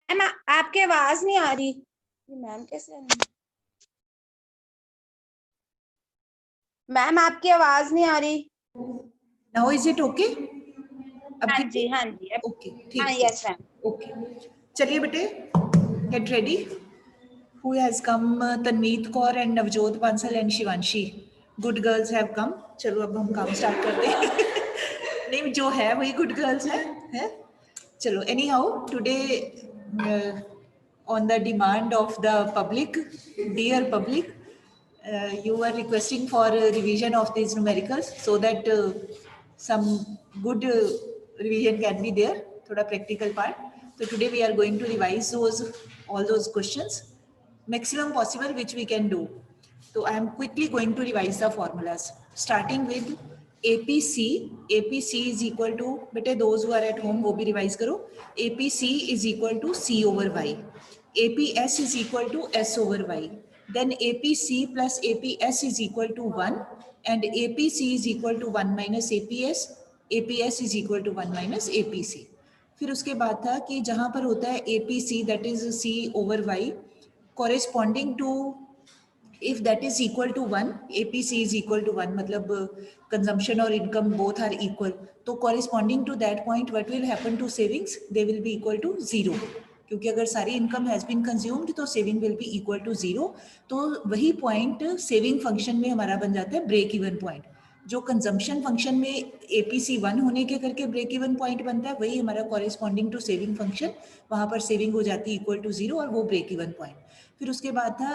Ma'am आपकी आवाज नहीं आ रही। मैम कैसे मैम आपकी आवाज नहीं आ रही। Now is it okay? अब हाँ ठीक जी, है? हाँ जी। ओके, हाँ, ठीक है। Yes ma'am. ओके, चलिए बेटे, get ready. Who has come? Tanmeet Kaur and Navjot Bansal and Shivanshi. Good girls have come. चलो अब हम काम स्टार्ट करते हैं। नहीं, जो है वही गुड गर्ल्स है? चलो, any how today on the demand of the public, dear public, you are requesting for revision of these numericals so that some good revision can be there, thoda practical part. So today we are going to revise all those questions maximum possible which we can do. So I am quickly going to revise the formulas starting with APC. APC is equal to, bete those who are at home wo bhi revise karo. APC is equal to C over Y. APS is equal to S over Y. Then APC plus APS is equal to 1 and APC is equal to 1 minus APS. APS is equal to 1 minus APC. फिर उसके बाद था कि जहाँ पर होता है APC that is C over Y corresponding to, if that is equal to 1, APC is equal to 1, मतलब consumption और income both are equal, तो corresponding to that point what will happen to savings? They will be equal to 0, क्योंकि अगर सारी income has been consumed तो saving will be equal to 0. तो वही point saving function में हमारा बन जाता है ब्रेक इवन पॉइंट. जो कंजम्पशन फंक्शन में एपीसी 1 होने के करके ब्रेक इवन पॉइंट बनता है, वही हमारा कॉरेस्पॉन्डिंग टू सेविंग फंक्शन, वहाँ पर सेविंग हो जाती है इक्वल टू 0 और वो ब्रेक इवन पॉइंट. फिर उसके बाद था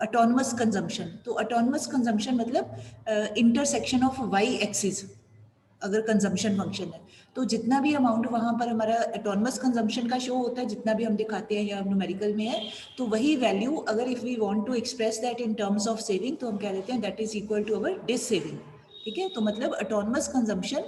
ऑटोनमस कंजम्पशन. तो ऑटोनमस कंजम्पशन मतलब इंटरसेक्शन ऑफ वाई एक्सिस. अगर कंजम्पशन फंक्शन है तो जितना भी अमाउंट वहाँ पर हमारा ऑटोनमस कंजम्पशन का शो होता है, जितना भी हम दिखाते हैं या न्यूमेरिकल में है, तो वही वैल्यू अगर if we want to express that in terms of saving तो हम कह देते हैं that is equal to our dissaving. ठीक है, तो मतलब ऑटोनमस कंजम्पशन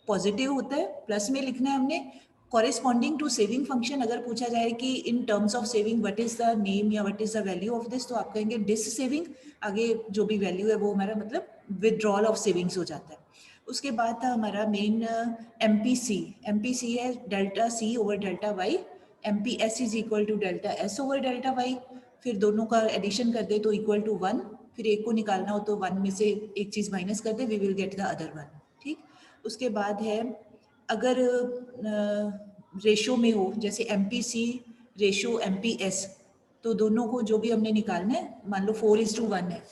पॉजिटिव होता है, प्लस में लिखना है हमने. कॉरेस्पॉन्डिंग टू सेविंग फंक्शन अगर पूछा जाए कि in terms of saving what is the name या what is the value of this, तो आप कहेंगे डिस सेविंग. आगे जो भी वैल्यू है वो हमारा मतलब विदड्रॉल ऑफ सेविंग्स हो जाता है. उसके बाद था हमारा मेन एमपीसी. एमपीसी है delta C over delta Y. MPS is equal to delta S over delta Y. फिर दोनों का एडिशन कर दे तो इक्वल टू 1. फिर एक को निकालना हो तो 1 में से एक चीज़ माइनस कर दे, we will get the other one. ठीक, उसके बाद है अगर रेशो में हो, जैसे एमपीसी रेशो एमपीएस, तो दोनों को जो भी हमने निकालना है, मान लो 4:1 है,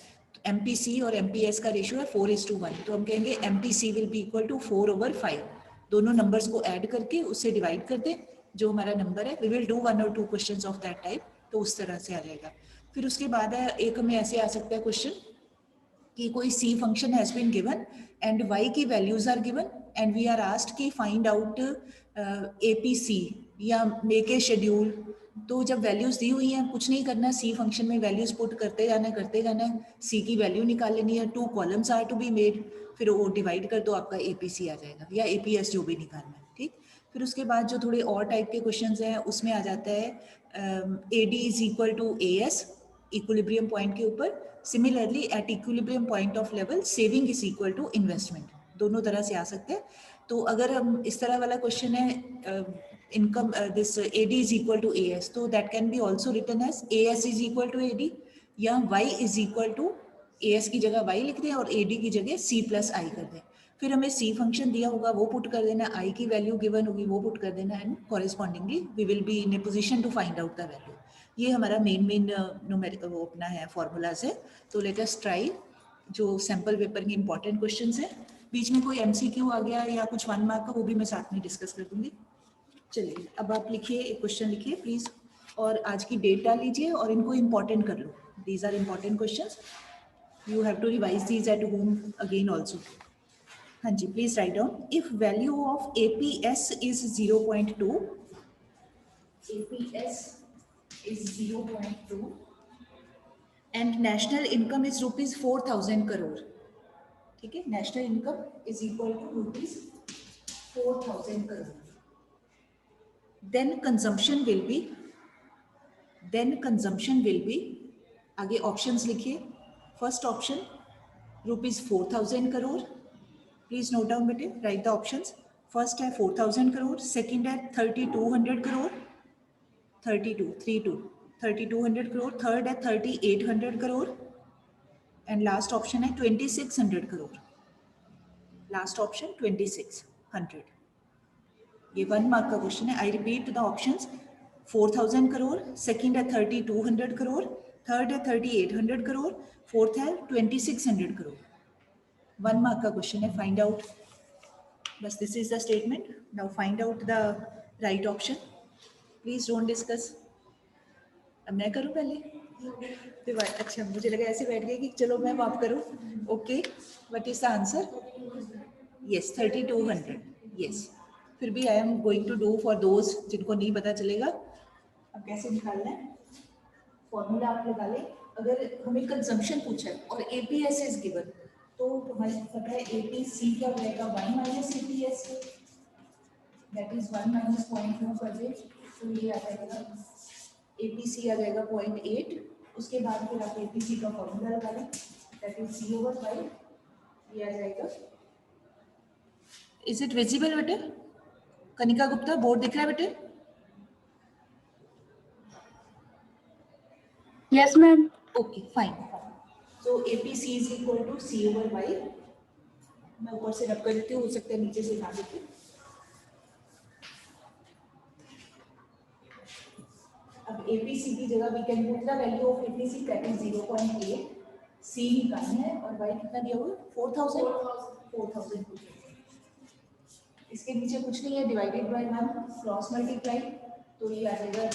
एमपीसी और एमपीएस का रेशियो है 4:1, तो हम कहेंगे MPC will be equal to 4/5. दोनों नंबर्स को ऐड करके उससे डिवाइड कर दें, जो हमारा नंबर है. वी विल डू 1 और 2 क्वेश्चंस ऑफ दैट टाइप, तो उस तरह से आ जाएगा. फिर उसके बाद है एक हमें ऐसे आ सकता है क्वेश्चन कि कोई C function has been given and y की values are given and we are asked कि फाइंड आउट एपीसी या मेक ए शेड्यूल. तो जब वैल्यूज दी हुई हैं, कुछ नहीं करना, सी फंक्शन में वैल्यूज पुट करते जाना है. सी की वैल्यू निकाल लेनी है, 2 columns are to be made, फिर वो डिवाइड कर दो, आपका एपीसी आ जाएगा या एपीएस जो भी निकालना है. ठीक, फिर उसके बाद जो थोड़े और टाइप के क्वेश्चंस हैं उसमें आ जाता है AD is equal to AS equilibrium point के ऊपर. Similarly at equilibrium point of level saving is equal to investment. दोनों तरह से आ सकते हैं. तो अगर हम इस तरह वाला क्वेश्चन है income this AD is equal to AS, so that can be also written as AS is equal to AD, या y is equal to AS की जगह वाई लिख दें और एडी की जगह सी प्लस आई कर दें. फिर हमें सी फंक्शन दिया होगा वो पुट कर देना, आई की वैल्यू गिवन होगी वो पुट कर देना, and correspondingly we will be in a position to find out the value. ये हमारा मेन वो अपना है फॉर्मूलाज है. तो लेट अस ट्राई जो सैम्पल पेपर के इंपॉर्टेंट क्वेश्चंस हैं. बीच में कोई एमसीक्यू आ गया या कुछ 1 मार्क का, वो भी मैं साथ में डिस्कस कर दूंगी. चलिए अब आप लिखिए, एक क्वेश्चन लिखिए प्लीज, और आज की डेट डाल लीजिए और इनको इंपॉर्टेंट कर लो. These are important questions, you have to revise these at home again also. हाँ जी, please write down. If value of APS is 0.2, APS is 0.2 and national income is rupees 4,000 crore. ठीक है, national income is equal to rupees 4,000 crore. Then consumption will be, आगे options लिखिए. First option rupees 4,000 crore. Please note down बेटे, right the options. First है 4,000 crore, second है 3,200 crore, 3200 crore, third है 3800 crore and last option है 2600 crore. Last option 2600. ये 1 mark का question है. I repeat the options. 4000 crore, second है 3200 crore, third है 3800 crore, fourth है 2600 crore. 1 mark का क्वेश्चन है. Find out. बस this is the statement. Now find out the right option. Please don't discuss. अब मैं करूँ पहले? तो अच्छा, मुझे लगा ऐसे बैठ गए कि चलो मैं आप करूँ. Okay, what is the answer? Yes, 3200. Yes, फिर भी I am going to do for those जिनको नहीं पता चलेगा. अब कैसे निकालना है? फॉर्मूला आप लगा लें. अगर हमें कंजम्पशन पूछा है और एपीएस इज गिवन, तो हमारे पता है एपीसी क्या हो जाएगा? 1 minus APS, that is 1 minus 0.2 कर दे, तो ये आ जाएगा एपीसी आ जाएगा 0.8. उसके बाद फिर आप एपीसी का फॉर्मूला लगा लें, दैट इज C/5. ये आ जाएगा. इज इट विजिबल बेटे? कनिका गुप्ता, बोर्ड दिख रहा है बेटे? Yes, ma'am. Okay, fine. So APC is equal to C/5. मैं ऊपर से रब कर देती हूँ, हो सकता है नीचे से ना देती. अब एपीसी की जगह we can put the value of APC, that is 0.8. C निकालना है और वाई कितना दिया हुआ है? 4000. इसके नीचे कुछ नहीं है, डिवाइडेड बाय 1, क्रॉस मल्टीप्लाई, तो ये आ जाएगा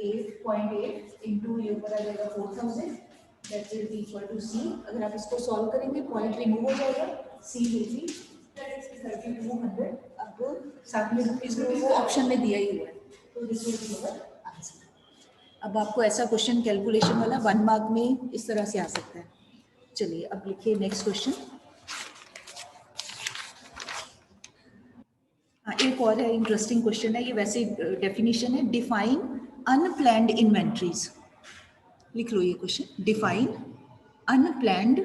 8.8 इंटू ये ऊपर आ जाएगा 4000, दैट इज इक्वल टू सी. अगर आप इसको सॉल्व करेंगे पॉइंट रिमूव हो जाएगा, सी विल बी 3200. अब साथ में रुपीज में वो ऑप्शन में दिया ही हुआ है, तो this will be our answer. अब आपको ऐसा क्वेश्चन कैलकुलेशन वाला 1 मार्क में इस तरह से आ सकता है. चलिए अब लिखिए नेक्स्ट क्वेश्चन. एक और है, इंटरेस्टिंग क्वेश्चन है ये. वैसे डेफिनेशन है, डिफाइन अनप्लैंड इन्वेंट्रीज. लिख लो ये क्वेश्चन, डिफाइन अनप्लैंड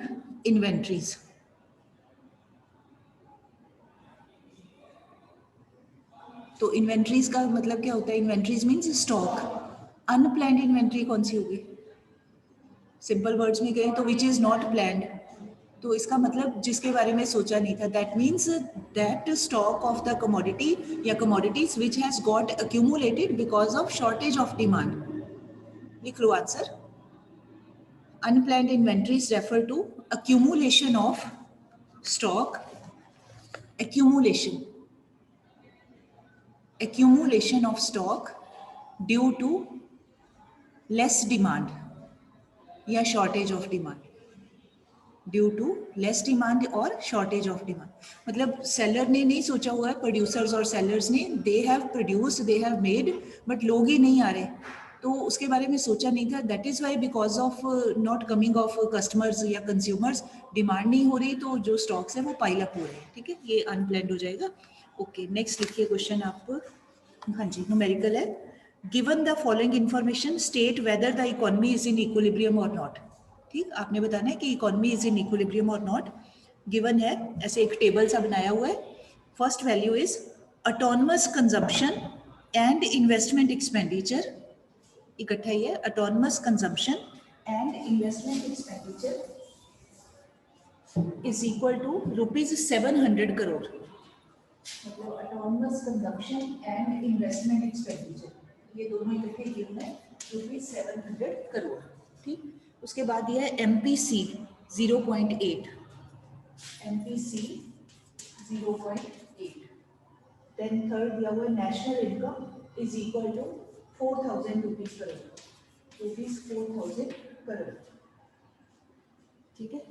इन्वेंट्रीज. तो इन्वेंट्रीज का मतलब क्या होता है? Inventories means stock. Unplanned inventory कौन सी होगी? सिंपल वर्ड्स में कहें तो विच इज नॉट प्लैंड. तो इसका मतलब जिसके बारे में सोचा नहीं था, that means that stock of the commodity या commodities which has got accumulated because of shortage of demand. लिख लो answer. Unplanned inventories refer to accumulation of stock, accumulation of stock due to less demand या shortage of demand. Due to less demand और shortage of demand. मतलब seller ने नहीं सोचा हुआ है, प्रोड्यूसर्स और सेलर्स ने, they have produced, they have made, but लोग ही नहीं आ रहे, तो उसके बारे में सोचा नहीं था. That is why because of not coming of customers या कंज्यूमर्स, डिमांड नहीं हो रही, तो जो स्टॉक्स है वो पाइल अप हो रहे हैं. ठीक है, ये अनप्लैंड हो जाएगा. ओके, नेक्स्ट लिखिए क्वेश्चन आप. हाँ जी, न्यूमेरिकल है. Given the following information, state whether the economy is in equilibrium और नॉट. ठीक, आपने बताना है कि इकोनॉमी इज इन इक्विलिब्रियम और नॉट. गिवन है, ऐसे एक टेबल सा बनाया हुआ है. First value is autonomous consumption and investment expenditure. इकट्ठा ही है, autonomous consumption and investment expenditure is equal to ₹700 crore. मतलब autonomous consumption and investment expenditure, ये दोनों इकट्ठे गिवन है, ₹700 करोड़. ठीक, उसके बाद यह है MPC 0.8, MPC 0.8. देन थर्ड दिया हुआ है national income is equal to 4000 rupees crore, ₹4000 crore. ठीक है,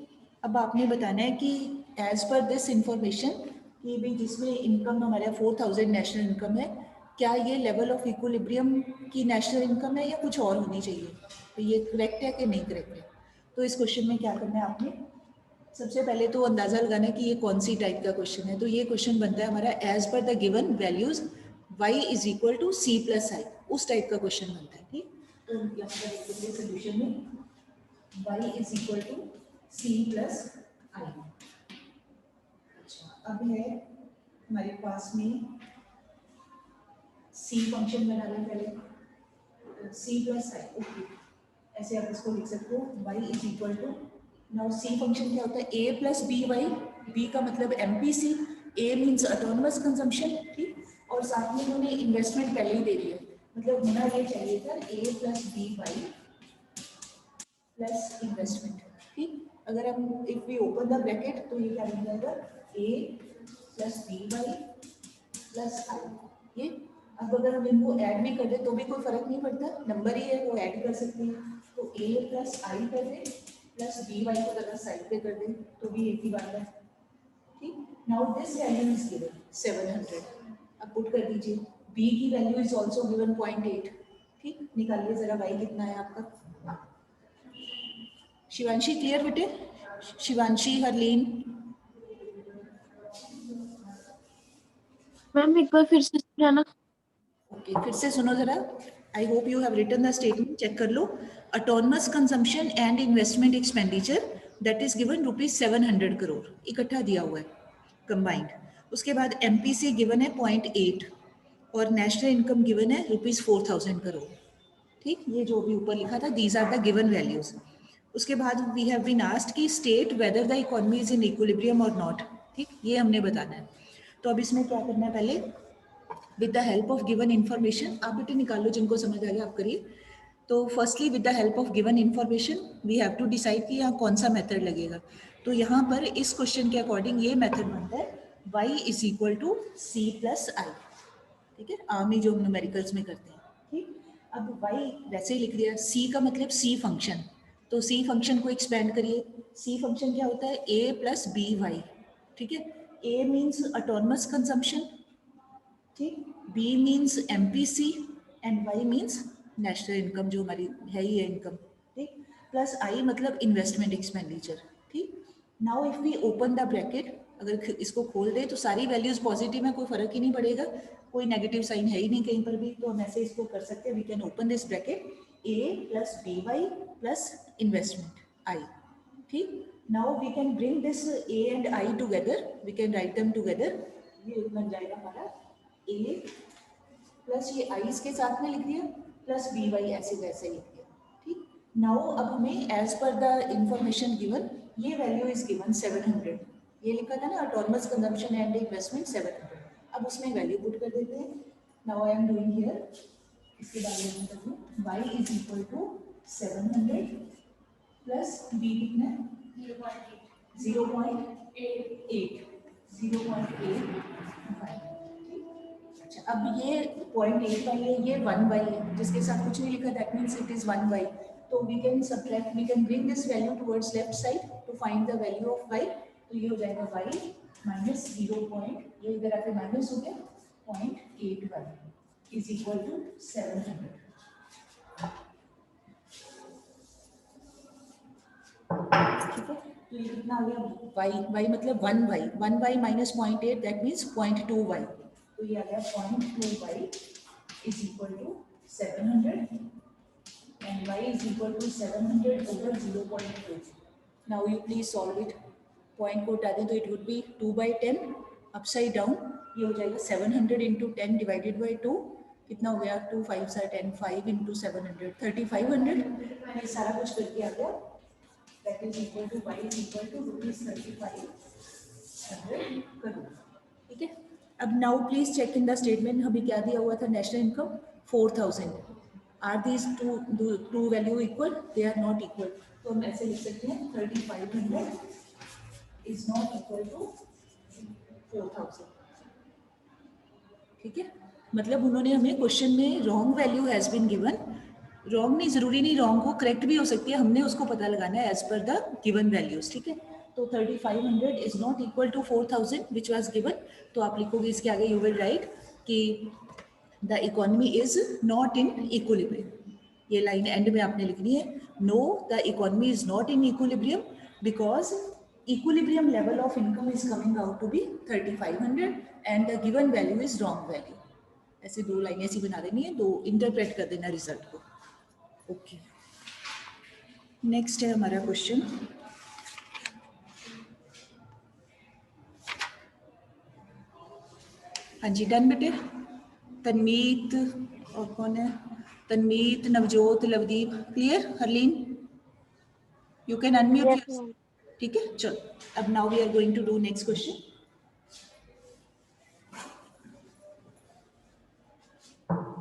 अब आपने बताना है कि एज पर दिस इंफॉर्मेशन कि भी जिसमें इनकम हमारे 4000 नेशनल इनकम है, क्या ये लेवल ऑफ इक्विलिब्रियम की नेशनल इनकम है या कुछ और होनी चाहिए, तो ये करेक्ट है कि नहीं करेक्ट है. तो इस क्वेश्चन में क्या करना है आपने, सबसे पहले तो अंदाज़ा लगाना है कि ये कौन सी टाइप का क्वेश्चन है. तो ये क्वेश्चन बनता है हमारा as per the given values y is equal to C plus I, उस टाइप का क्वेश्चन बनता है. ठीक, तो यहाँ पर देखिए सोल्यूशन में y is equal to C plus I. अच्छा, अब है हमारे पास में C फंक्शन बना लें पहले. C प्लस आई, ओके, ऐसे आप इसको लिख सकते हो, y is equal to, now C function क्या होता है, A plus B Y, B का मतलब MPC, A means autonomous consumption, ठीक, और साथ में उन्होंने इन्वेस्टमेंट वैल्यू दे दी है, मतलब होना ये चाहिए था A plus B y plus investment, ठीक, अगर हम if we open the bracket तो ये क्या बन जाएगा, A plus B y plus I, ये, अब अगर हम इनको ऐड भी कर दे तो भी कोई फर्क नहीं पड़ता, नंबर ही है वो ऐड कर सकते हैं, तो A प्लस आई कर दे प्लस बी वाई को अगर साइड पे कर दे तो भी एक ही बात है, ठीक, now this value is given 700, अब पुट कर दीजिए, B की वैल्यू इज आल्सो गिवन 0.8, ठीक, निकालिए जरा y कितना है आपका, शिवांशी क्लियर बेटे, शिवांशी, हरलीन, मैम एक बार फिर से समझाना। ओके, फिर से सुनो जरा, I hope you have written the statement, check कर लो, autonomous consumption and investment expenditure that is given ₹700 crore, इकट्ठा दिया हुआ है कंबाइंड, उसके बाद एमपीसी गिवन है 0.8 और नेशनल इनकम गिवन है ₹4000 करोड़, ठीक, ये जो भी ऊपर लिखा था, these are the given values, उसके बाद वी हैव बीन आस्क्ड कि state whether the economy is in equilibrium और नॉट, ठीक, ये हमने बताना है, तो अब इसमें क्या करना है, पहले with the help of given information, आप बेटे निकालो जिनको समझ आ गया आप करिए, तो firstly with the help of given information we have to decide कि यहाँ कौन सा मेथड लगेगा, तो यहाँ पर इस क्वेश्चन के अकॉर्डिंग ये मेथड बनता है y is equal to C plus I, ठीक है, आमनी जो हम न्यूमेरिकल्स में करते हैं, ठीक, अब y वैसे ही लिख दिया, c का मतलब c फंक्शन, तो c फंक्शन को एक्सपेंड करिए, c फंक्शन क्या होता है, a प्लस बी वाई, ठीक है, a मीन्स ऑटोनमस कंजम्पशन, ठीक, B means MPC and Y means national income जो हमारी है ही है इनकम, ठीक, प्लस आई मतलब इन्वेस्टमेंट एक्सपेंडिचर, ठीक, now if we open the bracket, अगर इसको खोल दे तो सारी वैल्यूज पॉजिटिव है, कोई फर्क ही नहीं पड़ेगा, कोई नेगेटिव साइन है ही नहीं कहीं पर भी, तो हम ऐसे इसको कर सकते हैं, we can open this bracket, a plus B y plus investment I, ठीक, now we can bring this a and I together, we can write them together, ये बन जाएगा हमारा ए प्लस ये आई के साथ में लिख दिया प्लस बी वाई ऐसे वैसे लिख दिया, ठीक, नाउ अब हमें as per the information given ये वैल्यू इज गिवन 700, ये लिखा था ना ऑटोनमस कंजम्पशन एंड इन्वेस्टमेंट 700, अब उसमें वैल्यू पुट कर देते हैं, now I am doing here, इसके बाद में करूँ y is equal to 700 plus B कितना है 0.8, 0.8, अच्छा, अब ये 0.8 वाई है, ये 1 वाई है, जिसके साथ कुछ नहीं लिखा, that means it is 1 y, तो we can subtract, we can bring this value towards left side to find the value of y, तो ये हो जाएगा वाई माइनस 0. ये इधर आके माइनस हो गया 0.8 वाई इज इक्वल टू 700, ठीक है, तो ये कितना आ गया, y मतलब 1 y minus 0.8 that means 0.2 y, तो ये आ गया 0.2 y is equal to 700 and y is equal to 700 over 0.2, now you please solve it, point को हटा दें तो it would be 2/10 upside down, ये हो जाएगा 700 इंटू 10 डिवाइडेड बाई 2, कितना हो गया 2 5 10, 5 इंटू 700 3500, ये सारा कुछ करके आ गया, that is equal to y is equal to ₹3500 crore, ठीक है, अब now please check in the statement, हमें क्या दिया हुआ था, national income 4000, are these two value equal, they are not equal, तो हम ऐसे लिख सकते हैं 3500 इज नॉट इक्वल टू 4000, ठीक है, मतलब उन्होंने हमें क्वेश्चन में wrong value has been given, wrong नहीं, जरूरी नहीं रॉन्ग हो, करेक्ट भी हो सकती है, हमने उसको पता लगाना है as per the given values, ठीक है, तो 3500 is not equal to 4000 which was given, तो आप लिखोगे इसके आगे यू विल राइट कि the economy is not in equilibrium, ये लाइन एंड में आपने लिखनी है, no the economy is not in equilibrium because equilibrium level of income is coming out to be 3500 and the given value is wrong value, ऐसे दो लाइनें ऐसी बना देनी है, दो इंटरप्रेट कर देना रिजल्ट को, ओके, नेक्स्ट है हमारा क्वेश्चन, हाँ जी डन बेटे, तनमीत और कौन है, Tanmeet, Navjot, Lavdeep, clear? Harleen, you can unmute Yes, yourself. ma'am. ठीक है, चलो. अब now we are going to do next question.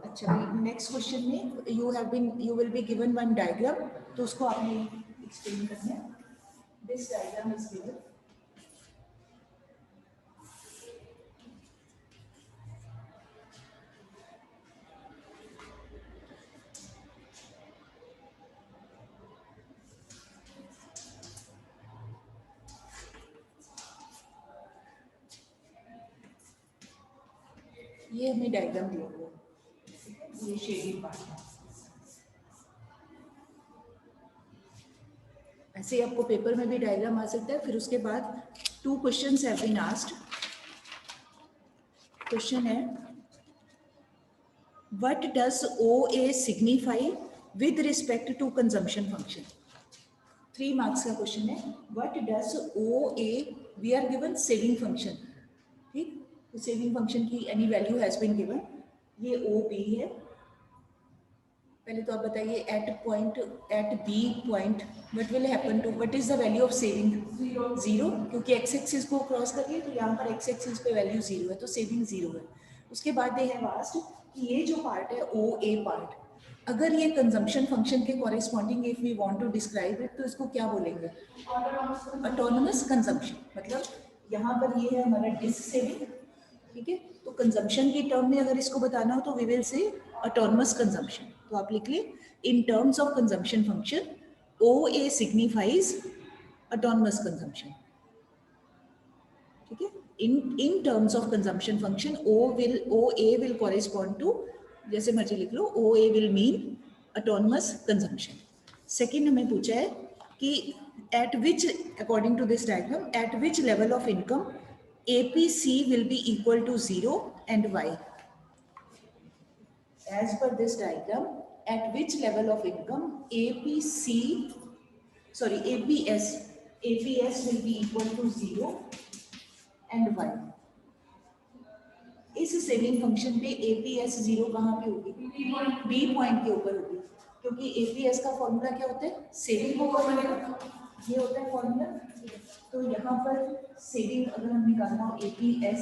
अच्छा, नेक्स्ट क्वेश्चन में you will be given one diagram, तो उसको आपने एक्सप्लेन करना है. This diagram is given. ये हमें डायग्राम दिया हुआ है, ये शेडिंग पार्ट है. ऐसे आपको पेपर में भी डायग्राम आ सकता है. फिर उसके बाद 2 questions have been asked. Question है, what does OA signify with respect to consumption function. 3 marks का क्वेश्चन है. What does OA, we are given saving function. ठीक, तो सेविंग फंक्शन की any value has been given. ये OB है. पहले तो आप बताइए, at B point what will happen to, what is the value of saving? 0, क्योंकि एक्स एक्सिस को क्रॉस करिए तो यहाँ पर एक्स एक्सिस पे वैल्यू 0 है, तो सेविंग 0 है. उसके बाद दे हैव आस्क्ड कि ये जो पार्ट है OA पार्ट, अगर ये कंजम्पशन फंक्शन के corresponding if we want to describe it, तो इसको क्या बोलेंगे? Autonomous consumption. मतलब यहाँ पर ये है हमारा डिस्क सेविंग. ठीक है, तो कंजम्पशन की टर्म में अगर इसको बताना हो तो we will say autonomous consumption. तो आप लिख लिए, in terms of consumption function OA signifies autonomous consumption. ठीक है, in terms of consumption function OA will correspond to, जैसे मर्जी लिख लो, OA will mean autonomous consumption. Second हमें पूछा है कि at which, according to this diagram, at which level of income APC will be equal to 0 and why? As per this diagram, at which level of income APS will be equal to 0 and why? इस saving function पे APS 0 कहाँ पे होगी? B point के ऊपर होगी, क्योंकि APS का फॉर्मूला क्या होता है? Saving over income. ये होता है फॉर्मूला. तो यहाँ पर सेविंग अगर हम निकालना हो APS,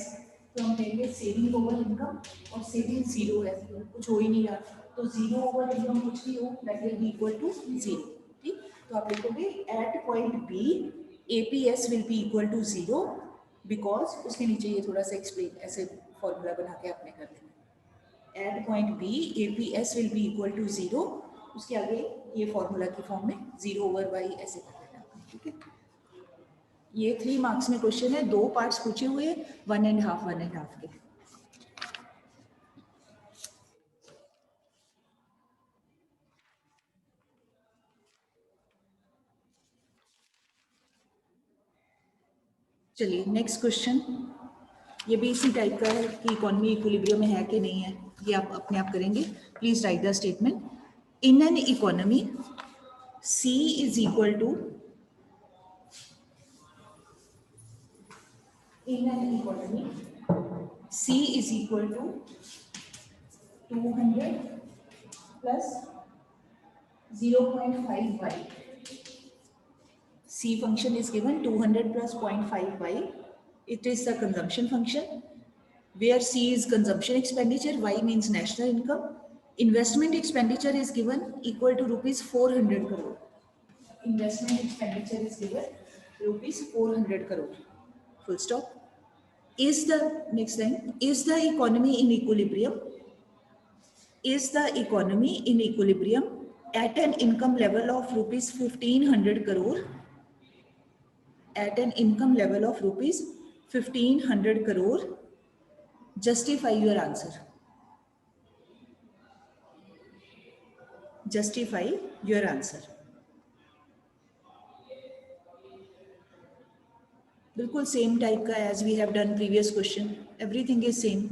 तो हम कहेंगे सेविंग ओवर इनकम, और सेविंग 0 है, कुछ हो ही नहीं रहा, तो 0 ओवर इनकम कुछ भी हो, that will be equal to 0. ठीक, तो आप लिखोगे at point B APS will be equal to 0 because, उसके नीचे ये थोड़ा सा एक्सप्लेन, ऐसे फॉर्मूला बना के आपने कर देना. At point B APS will be equal to 0. उसके आगे ये फॉर्मूला की फॉर्म में 0 ओवर y ऐसे कर देना. ठीक है, ये 3 मार्क्स में क्वेश्चन है. 2 पार्ट्स पूछे हुए हैं, 1.5 के. चलिए नेक्स्ट क्वेश्चन. ये भी इसी टाइप का है कि इकोनॉमी इक्विलिब्रियम में है कि नहीं है, ये आप अपने आप करेंगे. Please right the statement. In an economy C is equal to, in an economy C is equal to 200 plus 0.5y. C function is given 200 plus 0.5y. It is the consumption function where C is consumption expenditure, Y means national income. Investment expenditure is given equal to rupees 400 crore. Investment expenditure is given rupees 400 crore. Full stop. Is the, next line, is the economy in equilibrium? Is the economy in equilibrium at an income level of rupees 1500 crore? At an income level of rupees 1500 crore? Justify your answer. Justify your answer. बिल्कुल same type का as we have done previous question. Everything is same.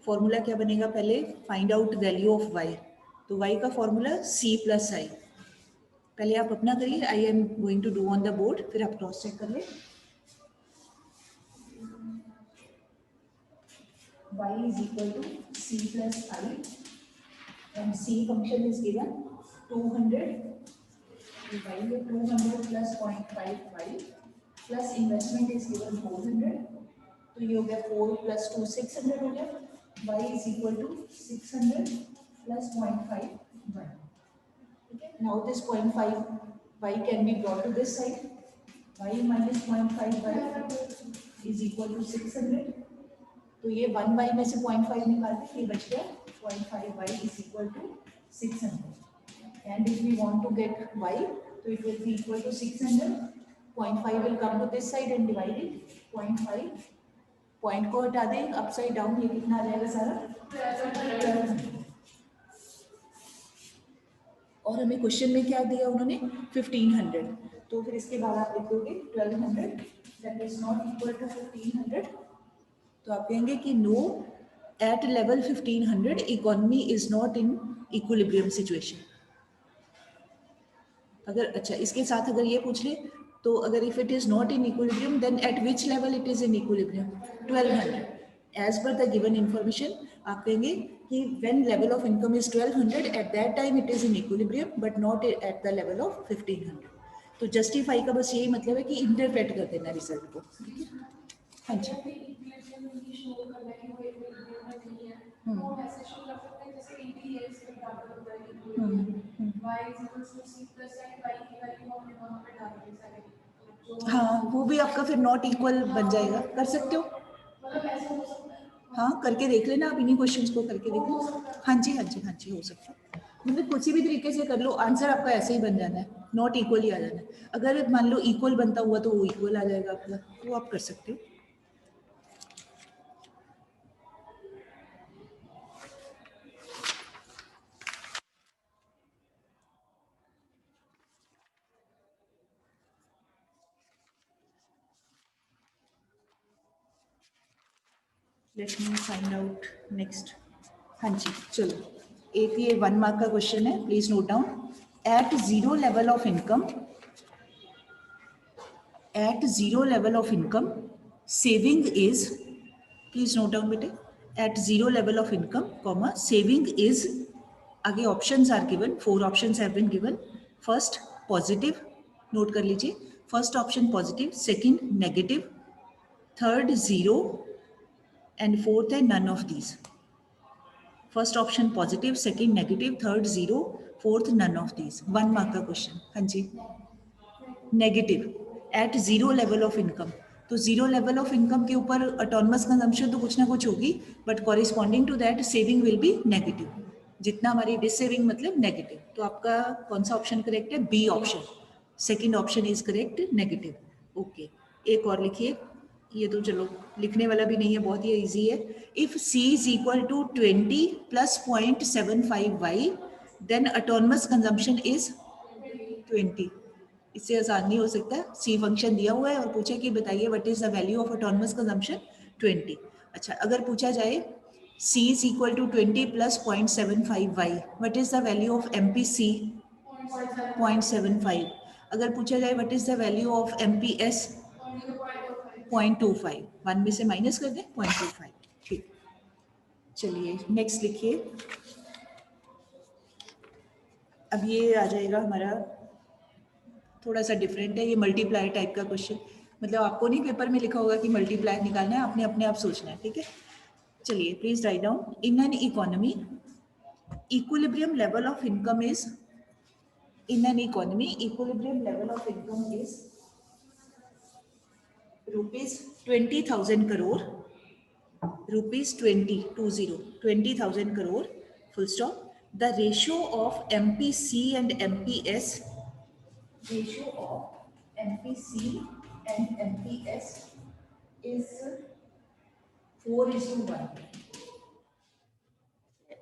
Formula क्या बनेगा? पहले find out value of y. तो y का formula C plus I. पहले आप अपना करिए, I am going to do on the board, फिर आप क्रॉस चेक कर ले. y is equal to C plus I. and C function is given 200 divided 200 plus 0.5y plus investment is given 400. तो ये हो गया 4 plus 2 600 हो गया. Y is equal to 600 plus 0.5y. Okay. Now this 0.5y can be brought to this side. Y minus 0.5y is equal to 600. तो ये 1y में से 0.5 निकालते ये बच गया 0.5y is equal to 600. And if we want to get y, so it will be equal to 600. 0.5 will come to this side and divide it. 0.5 point को हटा दें अपसाइड डाउन, ये कितना आ जाएगा सारा 1200. और हमें क्वेश्चन में क्या दिया उन्होंने 1500. तो फिर इसके बाद आप लिख दोगे 1200 that is not equal to 1500. तो आप कहेंगे कि no at level 1500 economy is not in equilibrium situation. अगर अच्छा इसके साथ अगर ये पूछ ले तो अगर if it is not in equilibrium then at which level it is in equilibrium 1200 as per the given information. आप कहेंगे कि when level of income is 1200 at that time it is in equilibrium but not at the level of 1500. तो justify का बस यही मतलब है कि इंटरप्रेट कर देना रिजल्ट को. हाँ जी हाँ वो भी आपका फिर नॉट इक्वल बन जाएगा. कर सकते हो हाँ करके देख लेना आप इन्हीं क्वेश्चंस को करके देख लो. हाँ जी हाँ जी हाँ जी हो सकता है. मतलब किसी भी तरीके से कर लो आंसर आपका ऐसे ही बन जाना है. नॉट इक्वल ही आ जाना है. अगर मान लो इक्वल बनता हुआ तो वो इक्वल आ जाएगा आपका. तो आप कर सकते हो. Let me find out next. हाँ जी चलो एक ये 1 मार्क का क्वेश्चन है. Please note down. At zero level of income saving is. Please note down बेटे. At zero level of income comma saving is. आगे options are given. 4 options have been given. First positive. Note कर लीजिए. First option positive, second negative, third zero and fourth है none of these. First option positive, second negative, third zero, fourth none of these. 1 mark का question. हाँ जी negative at zero level of income. तो zero level of income के ऊपर autonomous consumption तो कुछ ना कुछ होगी but corresponding to that saving will be negative. जितना हमारी डिसेविंग मतलब नेगेटिव. तो आपका कौन सा ऑप्शन करेक्ट है? B option. Second option is correct negative. Okay एक और लिखिए. ये तो चलो लिखने वाला भी नहीं है बहुत ही इजी है. If C is equal to 20 plus 0.75y then autonomous consumption is 20. इससे आसान नहीं हो सकता. C फंक्शन दिया हुआ है और पूछे कि बताइए what is the value of autonomous consumption 20. अच्छा अगर पूछा जाए C is equal to 20 plus 0.75y what is the value of MPC 0.75. अगर पूछा जाए what is the value of MPS 0.25. 1 में से माइनस कर दें 0.25. ठीक चलिए नेक्स्ट लिखिए. अब ये आ जाएगा हमारा थोड़ा सा डिफरेंट है. ये मल्टीप्लाई टाइप का क्वेश्चन. मतलब आपको नहीं पेपर में लिखा होगा कि मल्टीप्लाई निकालना है. आपने अपने आप सोचना है. ठीक है चलिए please write down. In an economy equilibrium level of income is. In an economy equilibrium level of income is rupees 20,000 crore, rupees 20,000 crore, full stop. The ratio of MPC and MPS, ratio of MPC and MPS is 4:1.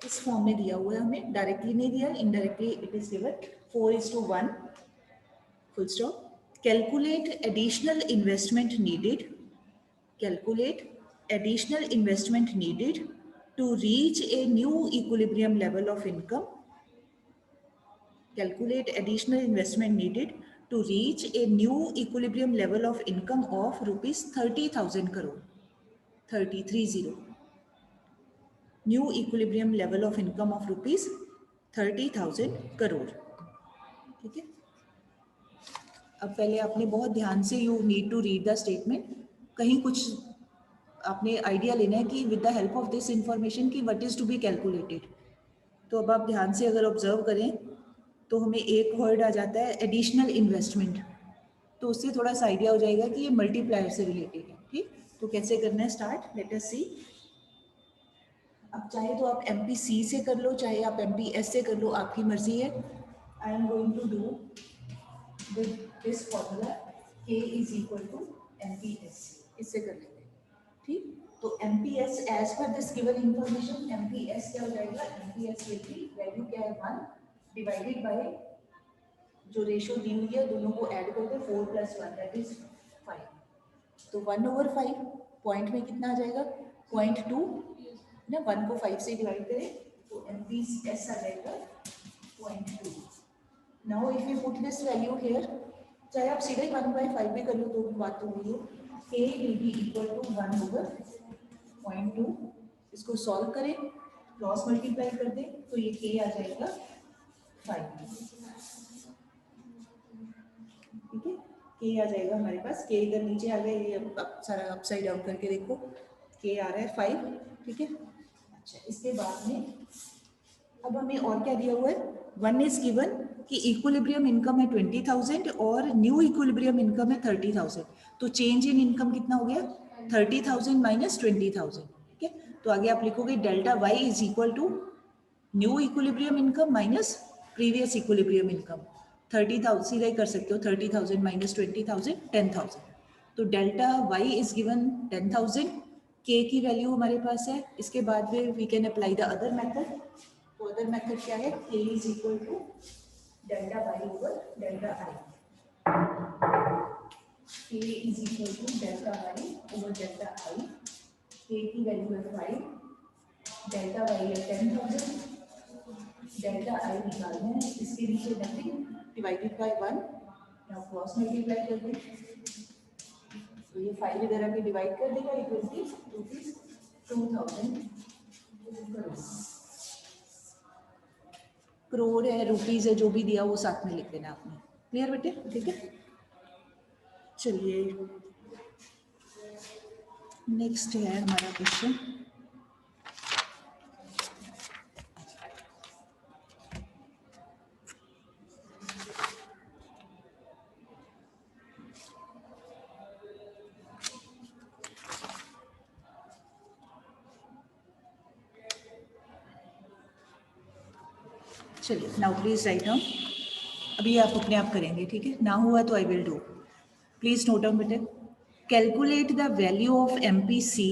इस form में दिया हुआ है हमें. Directly नहीं दिया, indirectly it is given 4:1. full stop. Calculate additional investment needed. Calculate additional investment needed to reach a new equilibrium level of income. Calculate additional investment needed to reach a new equilibrium level of income of rupees 30,000 crore. 30. New equilibrium level of income of rupees 30,000 crore. ठीक है, अब पहले आपने बहुत ध्यान से you need to read the statement, कहीं कुछ आपने आइडिया लेना है कि with the help of this information कि what is to be calculated. तो अब आप ध्यान से अगर ऑब्जर्व करें तो हमें एक वर्ड आ जाता है एडिशनल इन्वेस्टमेंट, तो उससे थोड़ा सा आइडिया हो जाएगा कि ये मल्टीप्लायर से रिलेटेड है। ठीक, तो कैसे करना है स्टार्ट, लेट अस सी। अब चाहे तो आप MPC से कर लो, चाहे आप MPS से कर लो, आपकी मर्जी है। I am going to do with this formula K is equal to MPS, इससे कर लेते हैं। ठीक, तो MPS as per this given information MPS क्या हो जाएगा, MPS विल बी वैल्यू क्या है 1 डिवाइडेड बाय जो रेशियो दी हुई है दोनों को ऐड करके 4 + 1 दैट इज 5। तो 1/5 पॉइंट में कितना आ जाएगा 0.2 ना, 1 को 5 से डिवाइड करें तो MPS आ जाएगा 0.2। Now if you put this value here, चाहे आप सीधे 1/5 भी कर लो तो बात तो वही है, K will be equal to 1/0.2। इसको सॉल्व करें, क्रॉस मल्टीप्लाई कर दें तो ये K आ जाएगा 5। ठीक है, K आ जाएगा हमारे पास, K इधर नीचे आ गया, ये अब सारा अपसाइड डाउन करके देखो, K आ रहा है 5। ठीक है, अच्छा इसके बाद में अब हमें और क्या दिया हुआ है, वन इज गिवन कि इक्विलिब्रियम इनकम है 20,000 और न्यू इक्विलिब्रियम इनकम है 30,000, तो चेंज इन इनकम कितना हो गया 30,000 माइनस 20,000। ठीक है, तो आगे आप लिखोगे delta Y is equal to new equilibrium income minus previous equilibrium income. 30,000 सीधा ही कर सकते हो, 30,000 माइनस 20,000 10,000। तो delta Y is given 10,000, K की वैल्यू हमारे पास है। इसके बाद में we can apply the other method. तो अदर मेथड क्या है, K is equal to delta Y over delta I। K is equal to delta Y over delta I। K की वैल्यू है 5, डेल्टा Y है 10,000, डेल्टा I निकालना है, इसके नीचे nothing divided by 1। Now cross multiply कर दें तो ये 5 इधर आके डिवाइड कर देगा, इक्वल टू 2,000 करोड़। करोड़ है रुपीज है जो भी दिया वो साथ में लिख देना आपने। क्लियर बेटे, ठीक है। चलिए नेक्स्ट है हमारा क्वेश्चन। चलिए नाउ प्लीज राइट डाउन, अभी आप अपने आप करेंगे, ठीक है, ना हुआ तो I will do. Please note down बेटे, calculate the value of MPC,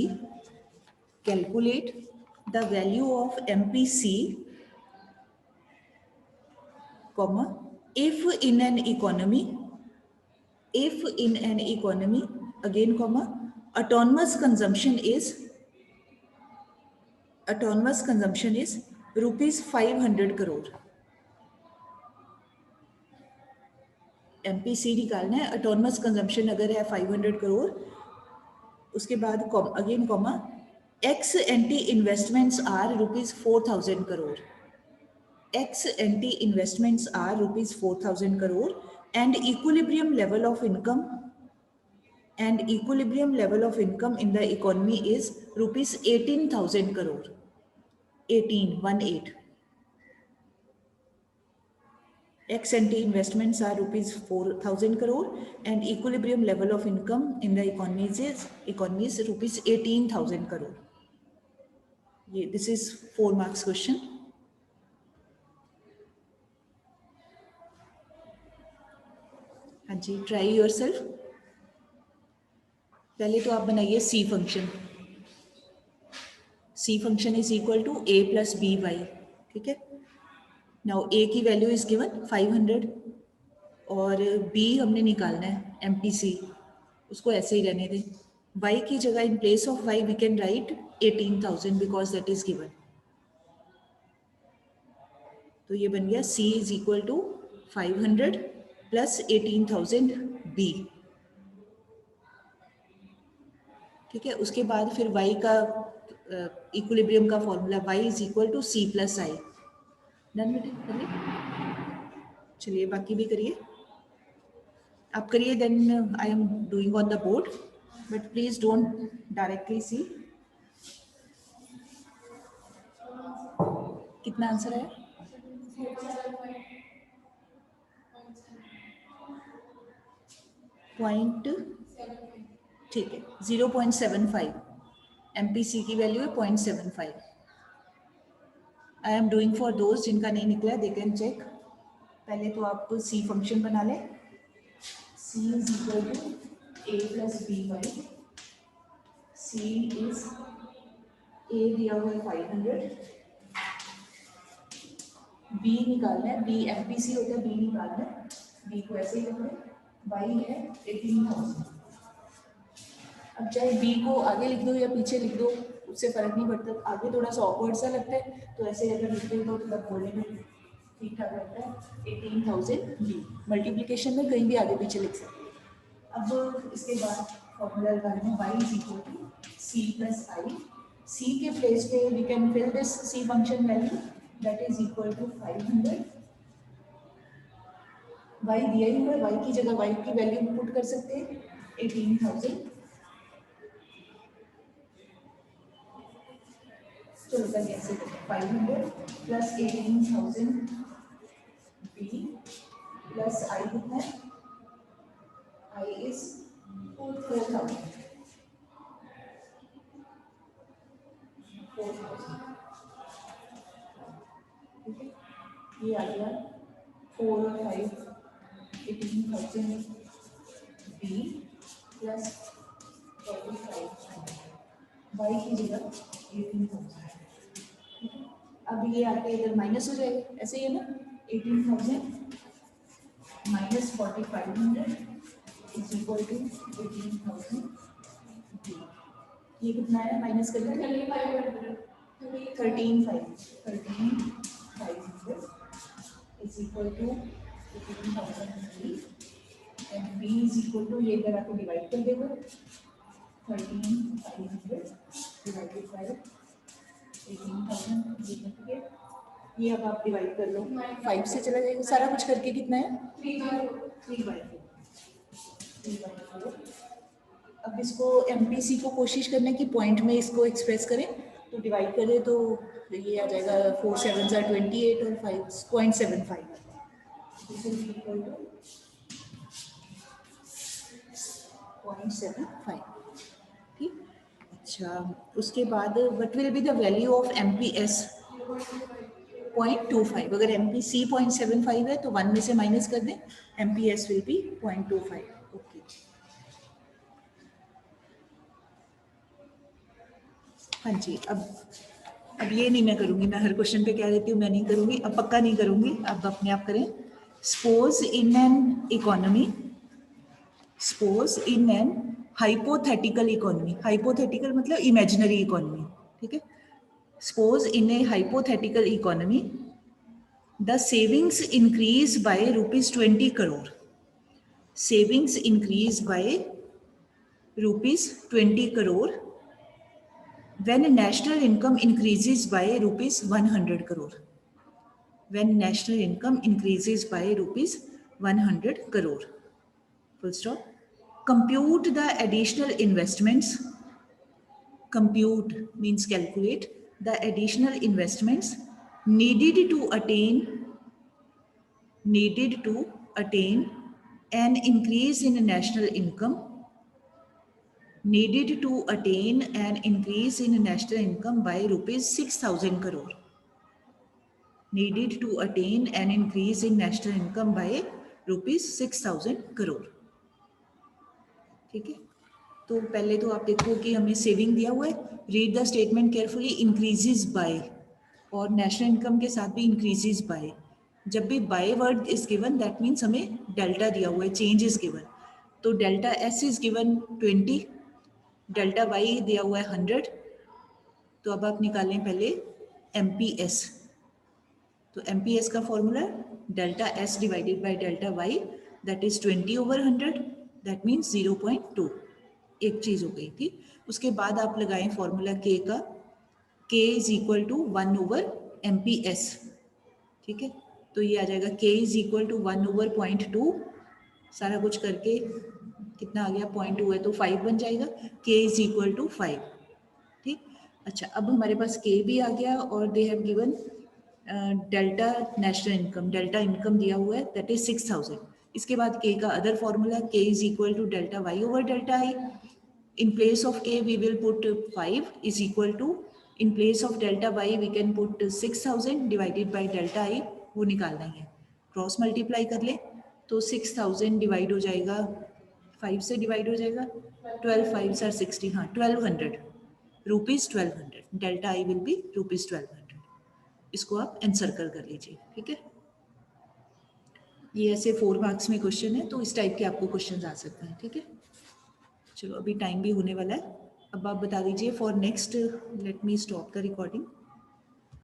calculate the value of MPC, comma, if in an economy, again comma, autonomous consumption is rupees 500 crore। MPC निकालना है, ऑटोनमस कंजम्पशन अगर है 500 करोड़, उसके बाद again comma, ex ante investments are rupees 4,000 crore, ex ante investments are rupees 4,000 crore and equilibrium level of income in the economy is rupees 18,000 crore, 18 Ex ante investments are rupees 4,000 crore and equilibrium level of income in the economy is rupees 18,000 crore. This is 4 marks question. हाँ जी, try your self. पहले तो आप बनाइए C function, C function is equal to A + BY। ठीक है, now A की वैल्यू is given 500 और B हमने निकालना है MPC, उसको ऐसे ही रहने दें। Y की जगह in place of Y we can write 18,000 because that is given. तो ये बन गया C is equal to 500 + 18,000 B। ठीक है, उसके बाद फिर Y का इक्विलिब्रियम का formula Y is equal to C + I। Done बेटे, करिए, चलिए बाकी भी करिए, आप करिए, then I am doing on the board, but please don't directly see. कितना आंसर है? पॉइंट, ठीक है, 0.75, MPC की वैल्यू है 0.75। आई एम डूइंग फॉर दोज जिनका नहीं निकला, दे कैन चेक। पहले तो आप सी फंक्शन बना लें, C is equal to A plus B Y, C is A दिया हुआ है 500, B निकालना है, B MPC होता है, B निकालना है, B को ऐसे ही रखना है, Y है 18,000। अब चाहे B को आगे लिख दो या पीछे लिख दो, उससे फर्क नहीं पड़ता, आगे थोड़ा सा ऑकवर्ड सा लगता है, तो ऐसे अगर लिखते हो तो तब बोलने में ठीक ठाक लगता है। 18,000 B मल्टीप्लिकेशन में कहीं भी आगे पीछे लिख सकते हैं। अब इसके बाद फॉर्मूला लगाना है, y is equal to C plus I, C के प्लेस पे we can fill this C function value, that is equal to 500। y दिया ही हुआ है, y की जगह y की वैल्यू पुट कर सकते हैं 18,000। तो निकल कैसे 500 प्लस 18,000 बी प्लस आई कितना है, आई इज 4,000, 4,000, ठीक है, ये आ गया 4 और 5 18,000 बी प्लस 45 वाई की जगह 18,000। अब ये आके इधर माइनस हो जाएगा, ऐसे ही है ना, 18,000 minus 4,500 is equal to 18,000 B. ये कितना है माइनस करके 13,500 is equal to 18,000 B, and B is equal to, ये इधर आपको डिवाइड कर देगा 13,500 डिवाइडेड बाय 18,000, ये अब आप डिवाइड कर लो, 5 से चला जाएगा, सारा कुछ करके कितना है 3/4। अब इसको MPC को कोशिश करने की पॉइंट में इसको एक्सप्रेस करें, तो डिवाइड करें तो ये आ जाएगा 4 7 28 और 5.75, दिस इज इक्वल टू 0.75, ठीक। अच्छा, उसके बाद what will be the value of MPS 0.25, अगर MPC 0.75 है तो 1 में से माइनस कर दें, MPS विल बी 0.25, ओके। हाँ जी, अब ये नहीं मैं करूँगी, मैं हर क्वेश्चन पे कह देती हूँ मैं नहीं करूँगी, अब पक्का नहीं करूँगी, अब अपने आप करें। Suppose in an economy, suppose in an hypothetical economy, hypothetical मतलब इमेजिनरी इकोनॉमी, ठीक है। Suppose in A hypothetical economy the savings increase by ₹20 crore, savings increase by ₹20 crore when national income increases by ₹100 crore, when national income increases by ₹100 crore, full stop. Compute the additional investments, compute means calculate, the additional investments needed to attain an increase in national income, needed to attain an increase in national income by ₹6,000 crore, needed to attain an increase in national income by ₹6,000 crore, ठीक है। तो पहले तो आप देखो कि हमें saving दिया हुआ है, read the statement carefully, increases by, और नेशनल इनकम के साथ भी इंक्रीजेज बाय, जब भी by word is given that means हमें डेल्टा दिया हुआ है, चेंज इज गिवन, तो delta S is given 20, delta Y दिया हुआ है 100, तो अब आप निकालें पहले MPS, तो MPS का formula delta S divided by delta Y, that is 20/100, that means 0.2, एक चीज हो गई थी। उसके बाद आप लगाएं फॉर्मूला K का, K is equal to 1/MPS, ठीक है, तो ये आ जाएगा k इज इक्वल टू 1/0.2, सारा कुछ करके कितना आ गया 0.2 है तो 5 बन जाएगा, k इज इक्वल टू 5। ठीक, अच्छा अब हमारे पास k भी आ गया और they have given delta national income, delta income दिया हुआ है दैट इज 6000। इसके बाद k का other formula k is equal to delta y over delta i। In place of k we will put 5 is equal to, in place of delta y we can put 6000 divided by delta i, वो निकालना ही है, cross multiply कर ले तो 6000 divide हो जाएगा 5 से divide हो जाएगा 12 5 आर 60, हाँ 1200 rupees 1200, delta I will be rupees 1200। इसको आप एनसर्कल कर लीजिए, ठीक है। ये ऐसे 4 मार्क्स में क्वेश्चन है, तो इस टाइप के आपको क्वेश्चन आ सकते हैं, ठीक है। चलो अभी टाइम भी होने वाला है, अब आप बता दीजिए for next, let me stop the recording.